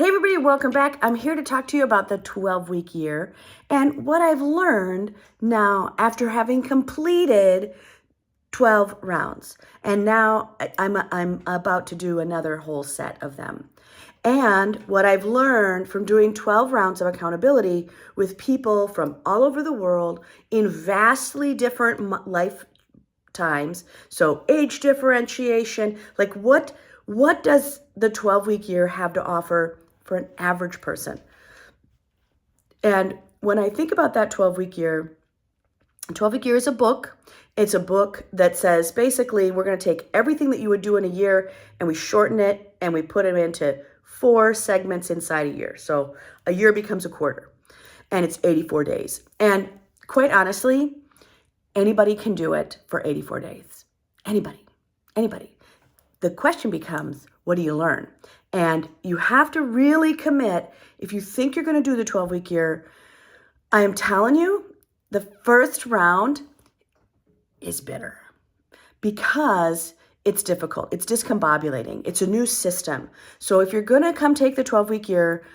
Hey everybody, welcome back. I'm here to talk to you about the 12-week year and what I've learned now after having completed 12 rounds. And now I'm about to do another whole set of them. And what I've learned from doing 12 rounds of accountability with people from all over the world in vastly different lifetimes. So age differentiation, like what does the 12-week year have to offer for an average person? And when I think about that 12-week year, 12-week year is a book. It's a book that says, basically, we're going to take everything that you would do in a year and we shorten it and we put it into 4 segments inside a year. So a year becomes a quarter and it's 84 days. And quite honestly, anybody can do it for 84 days. Anybody. The question becomes, what do you learn? And you have to really commit. If you think you're going to do the 12-week year, I am telling you, the first round is bitter because it's difficult. It's discombobulating. It's a new system. So if you're going to come take the 12-week year,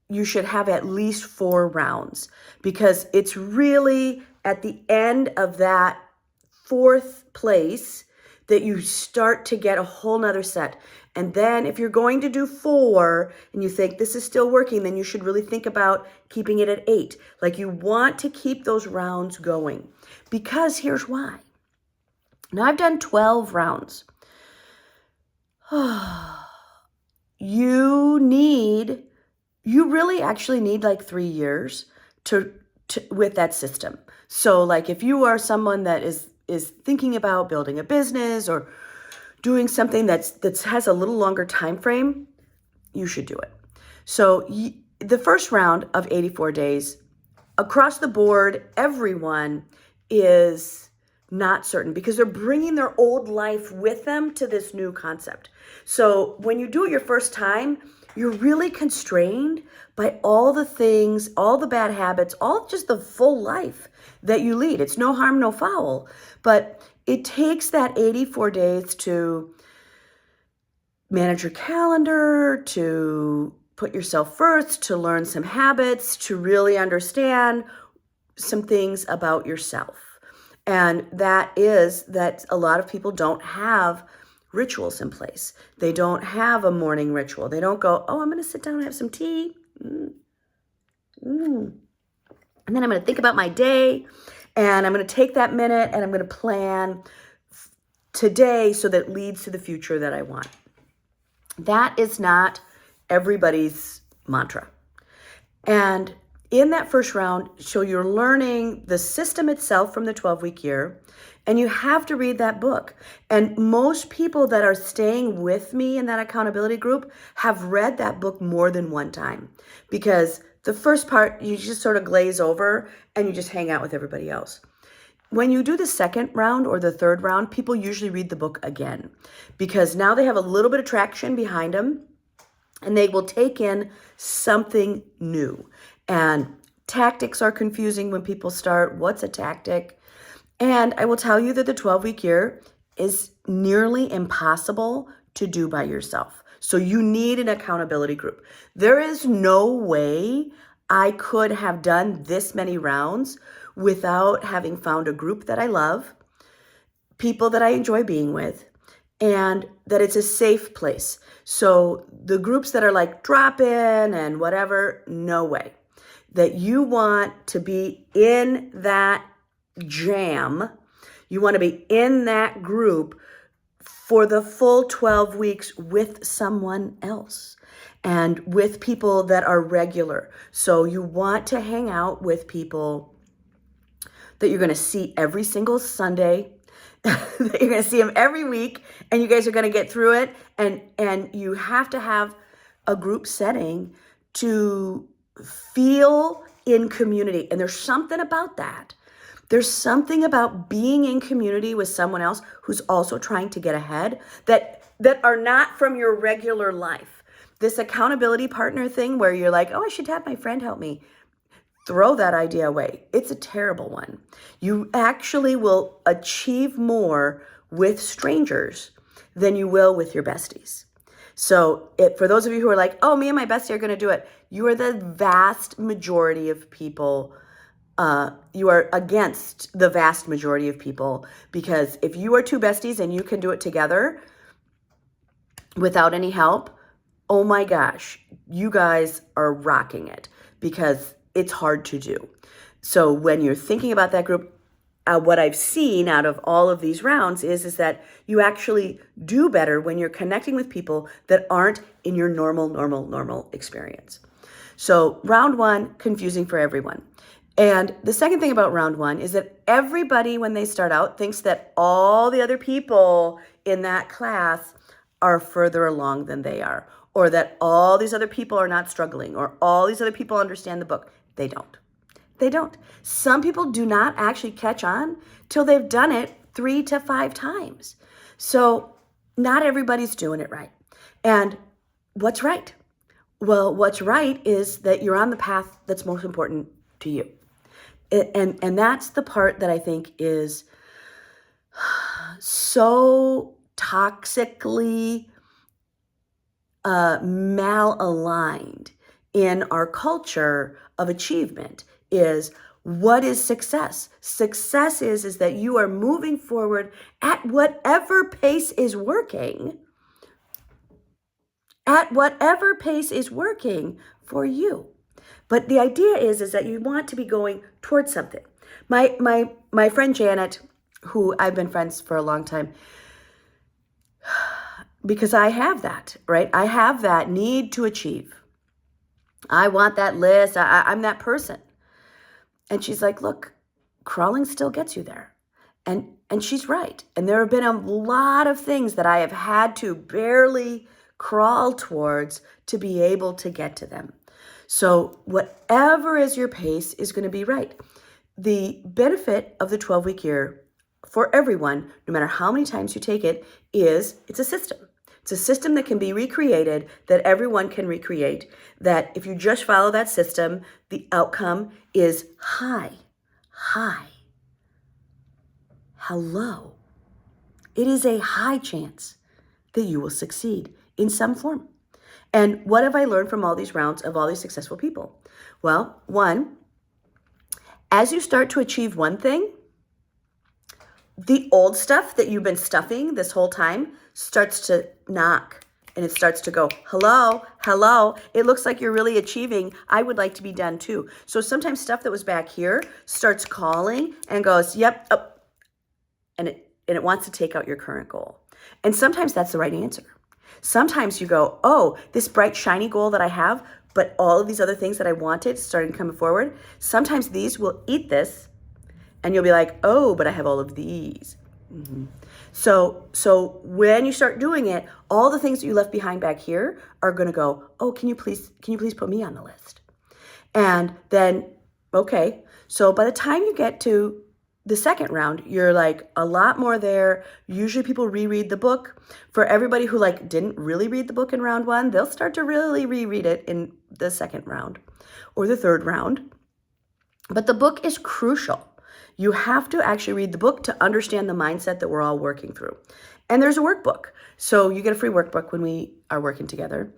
you should have at least 4 rounds because it's really at the end of that 4th place that you start to get a whole nother set. And then if you're going to do 4 and you think this is still working, then you should really think about keeping it at 8. Like you want to keep those rounds going because here's why. Now I've done 12 rounds. You really actually need like 3 years to with that system. So like if you are someone that is thinking about building a business or doing something that has a little longer time frame, you should do it. So the first round of 84 days, across the board, everyone is not certain because they're bringing their old life with them to this new concept. So when you do it your first time, you're really constrained by all the things, all the bad habits, all just the full life that you lead. It's no harm, no foul, but it takes that 84 days to manage your calendar, to put yourself first, to learn some habits, to really understand some things about yourself. And that is that a lot of people don't have rituals in place. They don't have a morning ritual. They don't go, oh, I'm going to sit down and have some tea. And then I'm going to think about my day and I'm going to take that minute and I'm going to plan today so that it leads to the future that I want. That is not everybody's mantra. And in that first round, so you're learning the system itself from the 12-week year, and you have to read that book. And most people that are staying with me in that accountability group have read that book more than one time because the first part, you just sort of glaze over and you just hang out with everybody else. When you do the second round or the third round, people usually read the book again because now they have a little bit of traction behind them and they will take in something new. And tactics are confusing when people start. What's a tactic? And I will tell you that the 12-week year is nearly impossible to do by yourself. So you need an accountability group. There is no way I could have done this many rounds without having found a group that I love, people that I enjoy being with, and that it's a safe place. So the groups that are like drop in and whatever, no way. That you want to be in that jam, you want to be in that group for the full 12 weeks with someone else and with people that are regular. So you want to hang out with people that you're going to see every single Sunday, that you're going to see them every week, and you guys are going to get through it. And you have to have a group setting to feel in community. And there's something about that. There's something about being in community with someone else who's also trying to get ahead that are not from your regular life. This accountability partner thing where you're like, oh, I should have my friend help me. Throw that idea away. It's a terrible one. You actually will achieve more with strangers than you will with your besties. So for those of you who are like, oh, me and my bestie are going to do it, you are the vast majority of people. You are against the vast majority of people, because if you are two besties and you can do it together without any help, oh my gosh, you guys are rocking it, because it's hard to do. So when you're thinking about that group, what I've seen out of all of these rounds is that you actually do better when you're connecting with people that aren't in your normal experience. So round one, confusing for everyone. And the second thing about round one is that everybody, when they start out, thinks that all the other people in that class are further along than they are, or that all these other people are not struggling, or all these other people understand the book. They don't. They don't. Some people do not actually catch on till they've done it 3 to 5 times. So not everybody's doing it right. And what's right? Well, what's right is that you're on the path that's most important to you. And that's the part that I think is so toxically malaligned in our culture of achievement. Is what is success? Success is that you are moving forward at whatever pace is working. At whatever pace is working for you. But the idea is that you want to be going towards something. My friend Janet, who I've been friends for a long time, because I have that, right? I have that need to achieve. I want that list. I'm that person. And she's like, look, crawling still gets you there. And she's right. And there have been a lot of things that I have had to barely crawl towards to be able to get to them. So whatever is your pace is going to be right. The benefit of the 12-week year for everyone, no matter how many times you take it, is it's a system. It's a system that can be recreated, that everyone can recreate, that if you just follow that system, the outcome is high. Hello. It is a high chance that you will succeed in some form. And what have I learned from all these rounds of all these successful people? Well, one, as you start to achieve one thing, the old stuff that you've been stuffing this whole time starts to knock, and it starts to go, hello, it looks like you're really achieving. I would like to be done too. So sometimes stuff that was back here starts calling and goes, yep, oh, and it wants to take out your current goal. And sometimes that's the right answer. Sometimes you go, oh, this bright, shiny goal that I have, but all of these other things that I wanted starting coming forward, sometimes these will eat this, and you'll be like, oh, but I have all of these. Mm-hmm. So when you start doing it, all the things that you left behind back here are going to go, oh, can you please put me on the list? And then, okay, so by the time you get to the second round, you're like a lot more there. Usually people reread the book. For everybody who didn't really read the book in round one, they'll start to really reread it in the second round or the third round. But the book is crucial. You have to actually read the book to understand the mindset that we're all working through. And there's a workbook. So you get a free workbook when we are working together.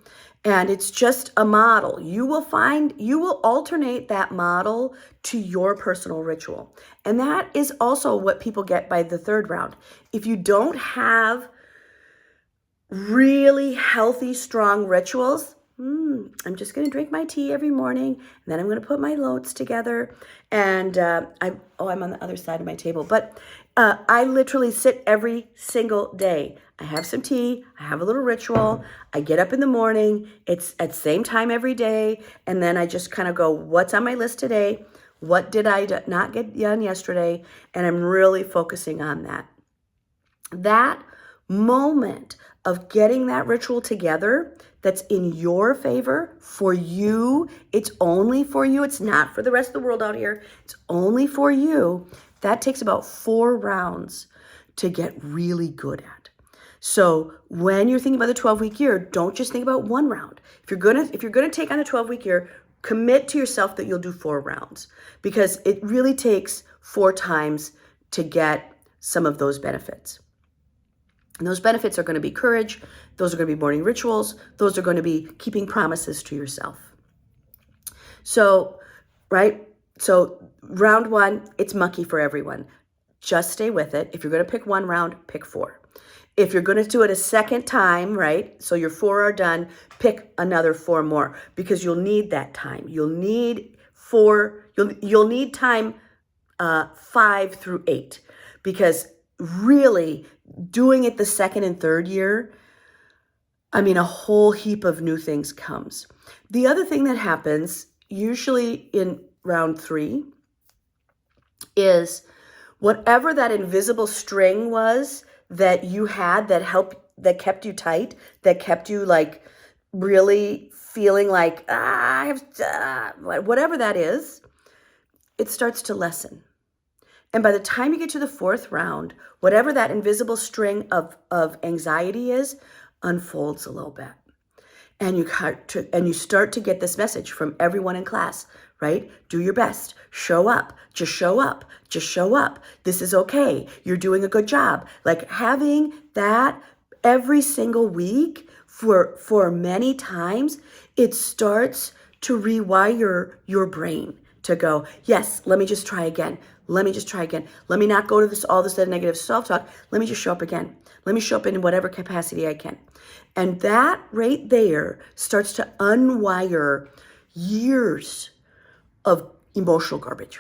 And it's just a model. You will alternate that model to your personal ritual. And that is also what people get by the third round. If you don't have really healthy, strong rituals, I'm just going to drink my tea every morning, and then I'm going to put my notes together, and I'm on the other side of my table, but I literally sit every single day. I have some tea, I have a little ritual, I get up in the morning, it's at the same time every day, and then I just kind of go, what's on my list today? What did I not get done yesterday? And I'm really focusing on that. That moment of getting that ritual together that's in your favor, for you, it's only for you, it's not for the rest of the world out here, it's only for you, that takes about 4 rounds to get really good at. So when you're thinking about the 12-week year, don't just think about 1 round. If you're gonna take on a 12-week year, commit to yourself that you'll do 4 rounds, because it really takes 4 times to get some of those benefits. And those benefits are going to be courage. Those are going to be morning rituals. Those are going to be keeping promises to yourself. So, right? So round one, it's mucky for everyone. Just stay with it. If you're going to pick one round, pick 4. If you're going to do it a second time, right? So your 4 are done, pick another 4 more, because you'll need that time. You'll need you'll need time 5 through 8, because really doing it the second and third year, I mean, a whole heap of new things comes. The other thing that happens usually in round 3 is whatever that invisible string was that you had that kept you tight, that kept you like really feeling like, whatever that is, it starts to lessen. And by the time you get to the 4th round, whatever that invisible string of anxiety is, unfolds a little bit. And you start to get this message from everyone in class, right? Do your best. Show up. Just show up. Just show up. This is okay. You're doing a good job. Like having that every single week for many times, it starts to rewire your brain to go, yes, let me just try again. Let me just try again. Let me not go to all this negative self-talk. Let me just show up again. Let me show up in whatever capacity I can. And that right there starts to unwire years of emotional garbage.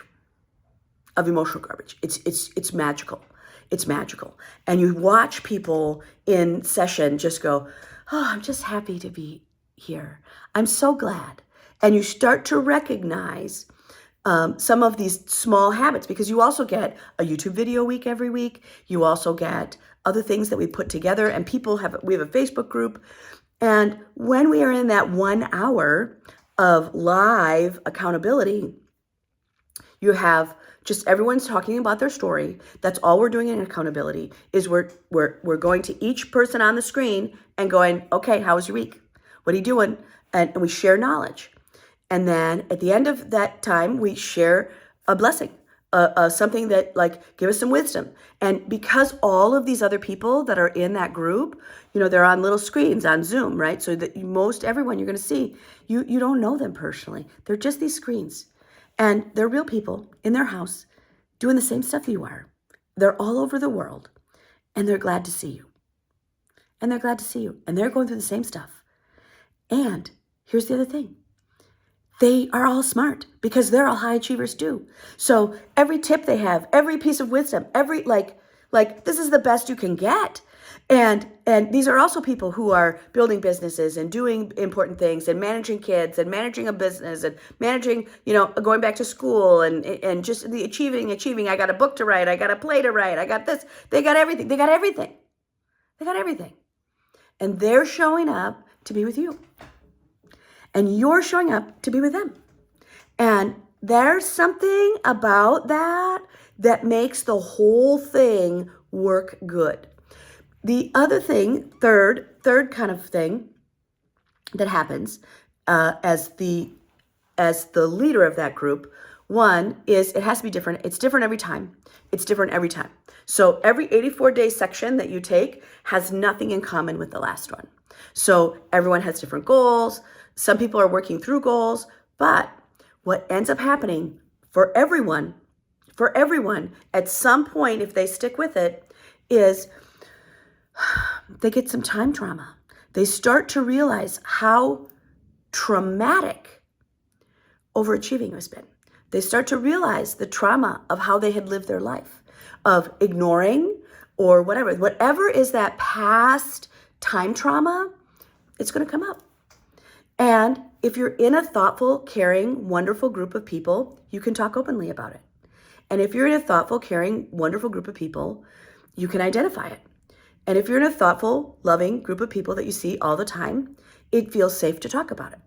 It's magical. It's magical. And you watch people in session just go, oh, I'm just happy to be here. I'm so glad. And you start to recognize some of these small habits, because you also get a YouTube video week every week. You also get other things that we put together, and we have a Facebook group. And when we are in that 1 hour of live accountability, you have just everyone's talking about their story. That's all we're doing in accountability is we're going to each person on the screen and going, okay, how was your week? What are you doing? And we share knowledge. And then at the end of that time, we share a blessing, something that like give us some wisdom. And because all of these other people that are in that group, they're on little screens on Zoom, right? So that most everyone you're going to see, you don't know them personally. They're just these screens. And they're real people in their house doing the same stuff you are. They're all over the world, and they're glad to see you. And they're glad to see you. And they're going through the same stuff. And here's the other thing. They are all smart because they're all high achievers too. So every tip they have, every piece of wisdom, every like this is the best you can get. And these are also people who are building businesses and doing important things and managing kids and managing a business and managing, going back to school and just the achieving. I got a book to write. I got a play to write. I got this. They got everything. They got everything. They got everything. And they're showing up to be with you. And you're showing up to be with them. And there's something about that makes the whole thing work good. The other thing, third kind of thing that happens as the leader of that group, one is it has to be different. It's different every time. It's different every time. So every 84-day section that you take has nothing in common with the last one. So everyone has different goals. Some people are working through goals, but what ends up happening for everyone at some point, if they stick with it, is they get some time trauma. They start to realize how traumatic overachieving has been. They start to realize the trauma of how they had lived their life, of ignoring or whatever is that past time trauma, it's going to come up. And if you're in a thoughtful, caring, wonderful group of people, you can talk openly about it. And if you're in a thoughtful, caring, wonderful group of people, you can identify it. And if you're in a thoughtful, loving group of people that you see all the time, it feels safe to talk about it.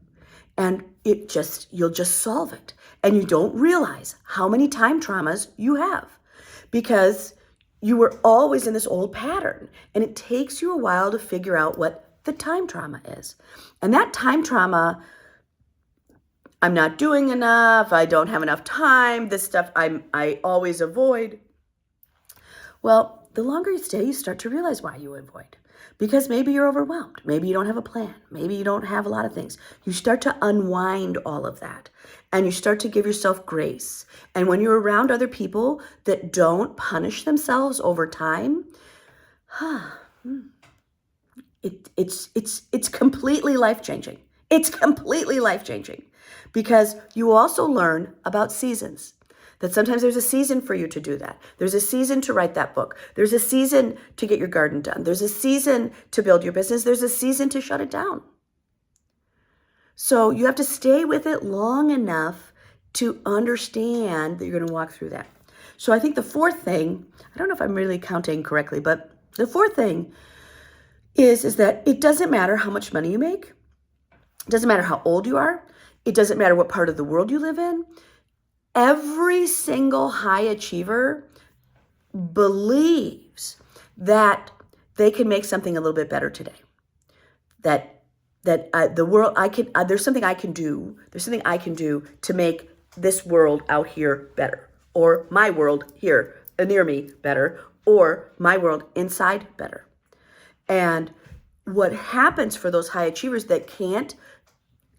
And you'll just solve it. And you don't realize how many time traumas you have because you were always in this old pattern. And it takes you a while to figure out what the time trauma is. And that time trauma, I'm not doing enough, I don't have enough time, this stuff I always avoid. Well, the longer you stay, you start to realize why you avoid. Because maybe you're overwhelmed. Maybe you don't have a plan. Maybe you don't have a lot of things. You start to unwind all of that and you start to give yourself grace. And when you're around other people that don't punish themselves over time, it's completely life-changing. It's completely life-changing because you also learn about seasons. That sometimes there's a season for you to do that. There's a season to write that book. There's a season to get your garden done. There's a season to build your business. There's a season to shut it down. So you have to stay with it long enough to understand that you're going to walk through that. So I think the fourth thing, I don't know if I'm really counting correctly, but the fourth thing is that it doesn't matter how much money you make. It doesn't matter how old you are. It doesn't matter what part of the world you live in. Every single high achiever believes that they can make something a little bit better today. The world, there's something I can do. There's something I can do to make this world out here better, or my world here near me better, or my world inside better. And what happens for those high achievers that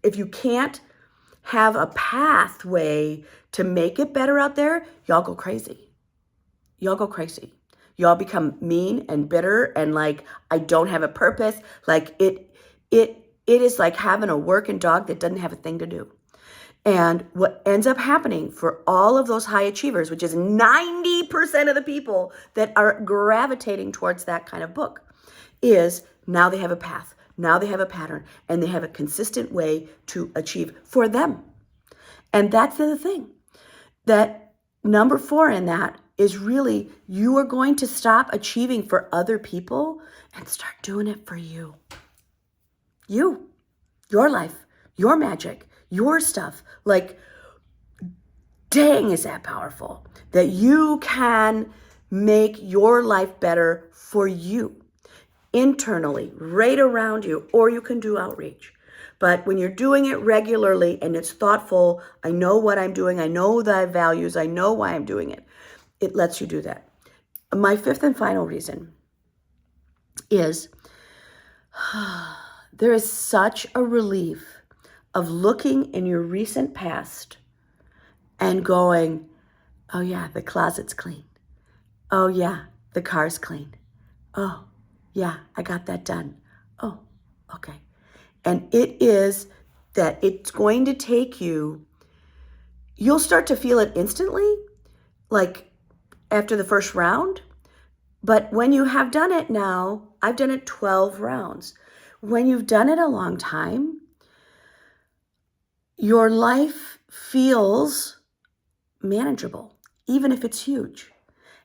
if you can't have a pathway to make it better out there, y'all go crazy. Y'all go crazy. Y'all become mean and bitter and like, I don't have a purpose. Like it is like having a working dog that doesn't have a thing to do. And what ends up happening for all of those high achievers, which is 90% of the people that are gravitating towards that kind of book, is now they have a path. Now they have a pattern and they have a consistent way to achieve for them. And that's the thing. That number 4 in that is really you are going to stop achieving for other people and start doing it for you. You, your life, your magic, your stuff. Like, dang, is that powerful that you can make your life better for you. Internally, right around you, or you can do outreach. But when you're doing it regularly and it's thoughtful, I know what I'm doing, I know the values, I know why I'm doing it. It lets you do that. My 5th and final reason is there is such a relief of looking in your recent past and going, oh yeah, the closet's clean. Oh yeah, the car's clean. Oh, yeah, I got that done. Oh, okay. And it is that it's going to take you, you'll start to feel it instantly, like after the first round. But when you have done it now, I've done it 12 rounds. When you've done it a long time, your life feels manageable, even if it's huge.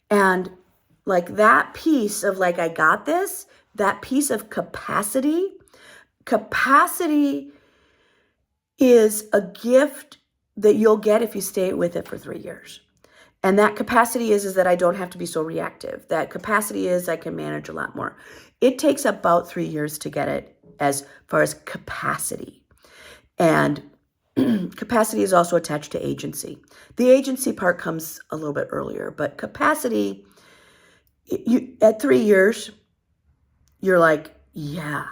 And like that piece of like, I got this, that piece of capacity is a gift that you'll get if you stay with it for 3 years. And that capacity is that I don't have to be so reactive. That capacity is I can manage a lot more. It takes about 3 years to get it as far as capacity. And capacity is also attached to agency. The agency part comes a little bit earlier, but capacity, at 3 years, you're like, yeah,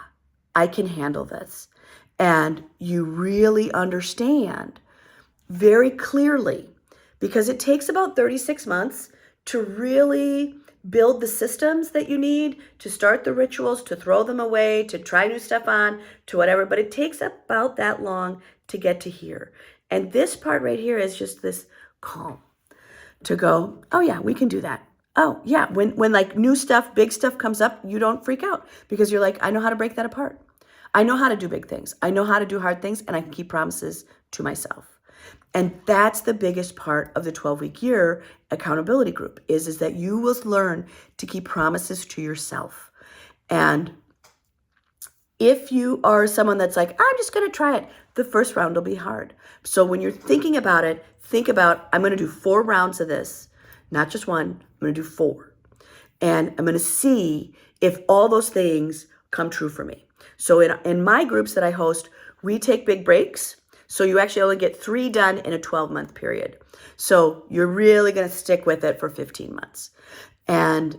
I can handle this. And you really understand very clearly, because it takes about 36 months to really build the systems that you need, to start the rituals, to throw them away, to try new stuff on, to whatever. But it takes about that long to get to here. And this part right here is just this calm to go, oh yeah, we can do that. Oh yeah, when like new stuff, big stuff comes up, you don't freak out because you're like, I know how to break that apart. I know how to do big things. I know how to do hard things, and I can keep promises to myself. And that's the biggest part of the 12-week year accountability group is that you will learn to keep promises to yourself. And if you are someone that's like, I'm just going to try it, the first round will be hard. So when you're thinking about it, think about, I'm going to do 4 rounds of this, not just one, I'm going to do 4. And I'm going to see if all those things come true for me. So in my groups that I host, we take big breaks. So you actually only get 3 done in a 12-month period. So you're really going to stick with it for 15 months. And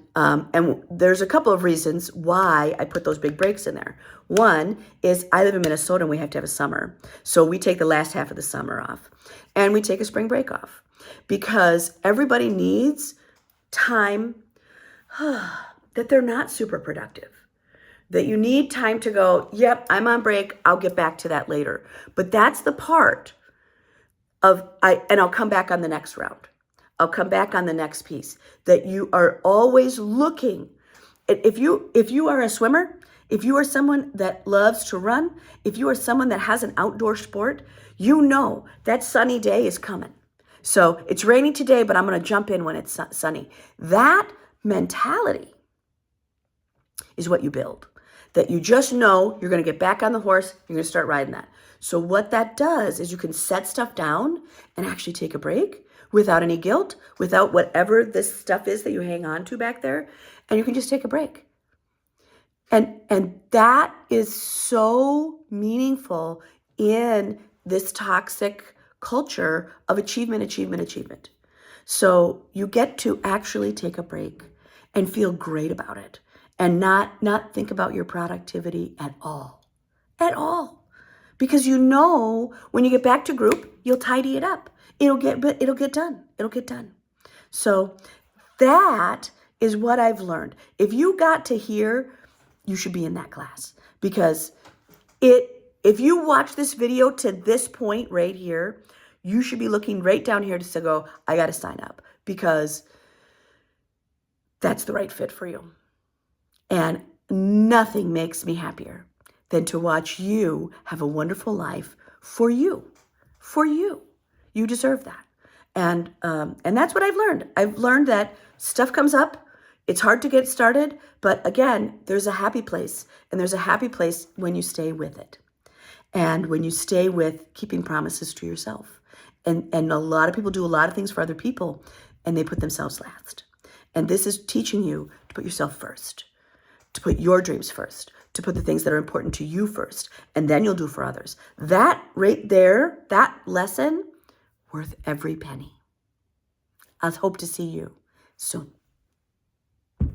there's a couple of reasons why I put those big breaks in there. One is I live in Minnesota and we have to have a summer. So we take the last half of the summer off and we take a spring break off because everybody needs time that they're not super productive. That you need time to go, yep, I'm on break. I'll get back to that later. But that's the part and I'll come back on the next round. I'll come back on the next piece, that you are always looking. If you are a swimmer, if you are someone that loves to run, if you are someone that has an outdoor sport, you know that sunny day is coming. So it's raining today, but I'm going to jump in when it's sunny. That mentality is what you build. That you just know you're going to get back on the horse, you're going to start riding that. So what that does is you can set stuff down and actually take a break without any guilt, without whatever this stuff is that you hang on to back there, and you can just take a break. And that is so meaningful in this toxic culture of achievement. So you get to actually take a break and feel great about it and not think about your productivity at all. Because you know when you get back to group, you'll tidy it up. It'll get done. So that is what I've learned. If you got to here, you should be in that class, because if you watch this video to this point right here, you should be looking right down here to go, I got to sign up, because that's the right fit for you. And nothing makes me happier than to watch you have a wonderful life for you. You deserve that. And that's what I've learned. I've learned that stuff comes up. It's hard to get started, but again, there's a happy place, and there's a happy place when you stay with it. And when you stay with keeping promises to yourself. And a lot of people do a lot of things for other people, and they put themselves last. And this is teaching you to put yourself first, to put your dreams first, to put the things that are important to you first, and then you'll do for others. That right there, that lesson, worth every penny. I hope to see you soon.